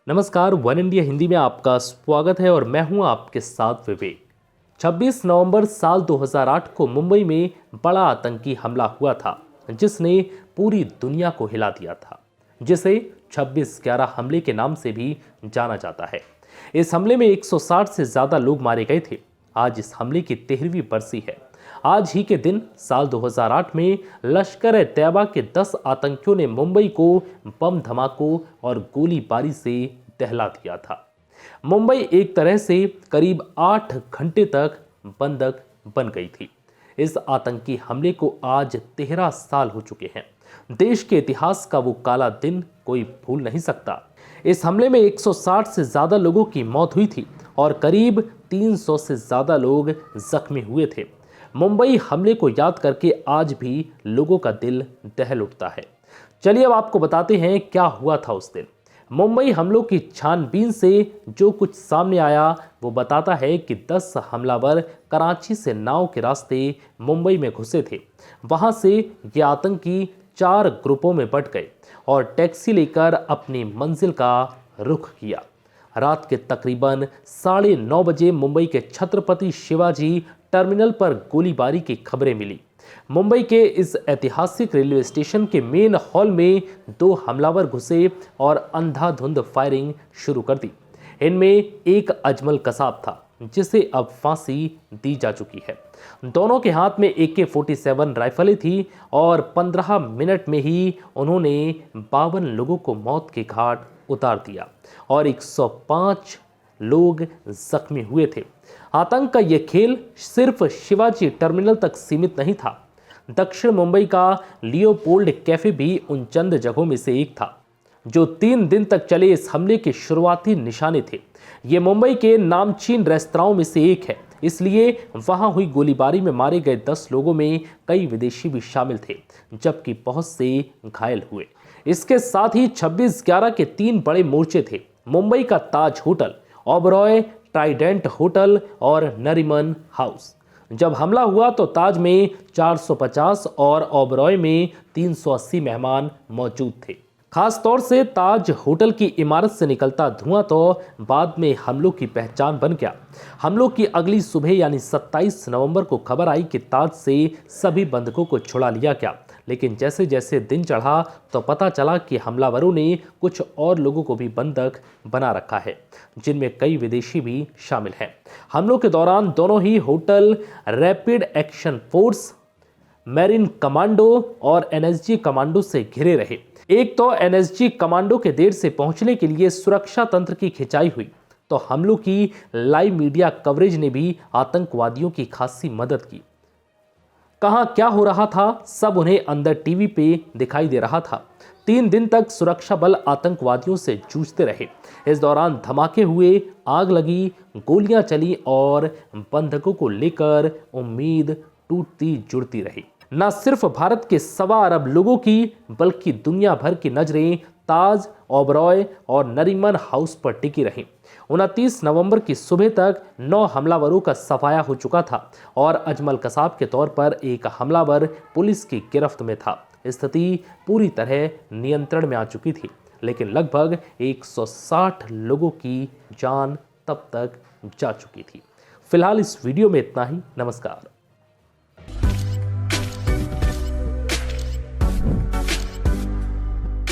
नमस्कार, one India Hindi में आपका स्वागत है और मैं हूं आपके साथ विवेक। 26 नवंबर साल 2008 को मुंबई में बड़ा आतंकी हमला हुआ था जिसने पूरी दुनिया को हिला दिया था, जिसे 26/11 हमले के नाम से भी जाना जाता है। इस हमले में 160 से ज्यादा लोग मारे गए थे। आज इस हमले की 13वीं बरसी है। आज ही के दिन साल 2008 में लश्कर-ए-तैयबा के 10 आतंकियों ने मुंबई को बम धमाकों और गोलीबारी से दहला दिया था। मुंबई एक तरह से करीब 8 घंटे तक बंधक बन गई थी। इस आतंकी हमले को आज 13 साल हो चुके हैं। देश के इतिहास का वो काला दिन कोई भूल नहीं सकता। इस हमले में 160 से ज्यादा लोगों की मौत हुई थी और करीब 300 से ज्यादा लोग जख्मी हुए थे। मुंबई हमले को याद करके आज भी लोगों का दिल दहल उठता है। चलिए अब आपको बताते हैं क्या हुआ था उस दिन। मुंबई हमलों की छानबीन से जो कुछ सामने आया वो बताता है कि 10 हमलावर कराची से नाव के रास्ते मुंबई में घुसे थे। वहां से ये आतंकी 4 ग्रुपों में बंट गए और टैक्सी लेकर अपनी मंजिल का रुख किया। रात के तकरीबन 9:30 बजे मुंबई के छत्रपति शिवाजी टर्मिनल पर गोलीबारी की खबरें मिली। मुंबई के इस ऐतिहासिक रेलवे स्टेशन के मेन हॉल में 2 हमलावर घुसे और अंधाधुंध फायरिंग शुरू कर दी। इनमें एक अजमल कसाब था जिसे अब फांसी दी जा चुकी है। दोनों के हाथ में AK-47 राइफलें थी और 15 मिनट में ही उन्होंने 52 लोगों को मौत के घाट उतार दिया और 105 लोग जख्मी हुए थे। आतंक का यह खेल सिर्फ शिवाजी टर्मिनल तक सीमित नहीं था। दक्षिण मुंबई का लियोपोल्ड कैफे भी उन चंद जगहों में से एक था जो 3 दिन तक चले इस हमले के शुरुआती निशाने थे। ये मुंबई के नामचीन रेस्तराओं में से एक है, इसलिए वहां हुई गोलीबारी में मारे गए 10 लोगों में कई विदेशी भी शामिल थे, जबकि बहुत से घायल हुए। इसके साथ ही 26/11 के 3 बड़े मोर्चे थे। मुंबई का ताज होटल, ओबरॉय, ट्राइडेंट होटल और नरीमन हाउस। जब हमला हुआ तो ताज में 450 और ओबरॉय में 380 मेहमान मौजूद थे। खास तौर से ताज होटल की इमारत से निकलता धुआं तो बाद में हमलों की पहचान बन गया। हमलों की अगली सुबह यानी 27 नवंबर को खबर आई कि ताज से सभी बंधकों को छुड़ा लिया गया, लेकिन जैसे जैसे दिन चढ़ा तो पता चला कि हमलावरों ने कुछ और लोगों को भी बंधक बना रखा है, जिनमें कई विदेशी भी शामिल हैं। हमलों के दौरान दोनों ही hotel rapid action force, marine commando और NSG कमांडो से घिरे रहे। एक तो NSG कमांडो के देर से पहुंचने के लिए सुरक्षा तंत्र की खिंचाई हुई, तो हमलों की लाइव मीडिया कवरेज ने भी आतंकवादियों की खासी मदद की। कहां क्या हो रहा था सब उन्हें अंदर टीवी पे दिखाई दे रहा था। 3 दिन तक सुरक्षा बल आतंकवादियों से जूझते रहे। इस दौरान धमाके हुए, आग लगी, गोलियां चली और बंधकों को लेकर उम्मीद टूटती जुड़ती रही। न सिर्फ भारत के 1.25 अरब लोगों की बल्कि दुनिया भर की नजरें ताज, ओबरॉय और नरीमन हाउस पर टिकी रहीं। 29 नवंबर की सुबह तक 9 हमलावरों का सफाया हो चुका था और अजमल कसाब के तौर पर एक हमलावर पुलिस की गिरफ्त में था। स्थिति पूरी तरह नियंत्रण में आ चुकी थी, लेकिन लगभग 160 लोगों की जान तब तक जा चुकी थी। फिलहाल इस वीडियो में इतना ही। नमस्कार।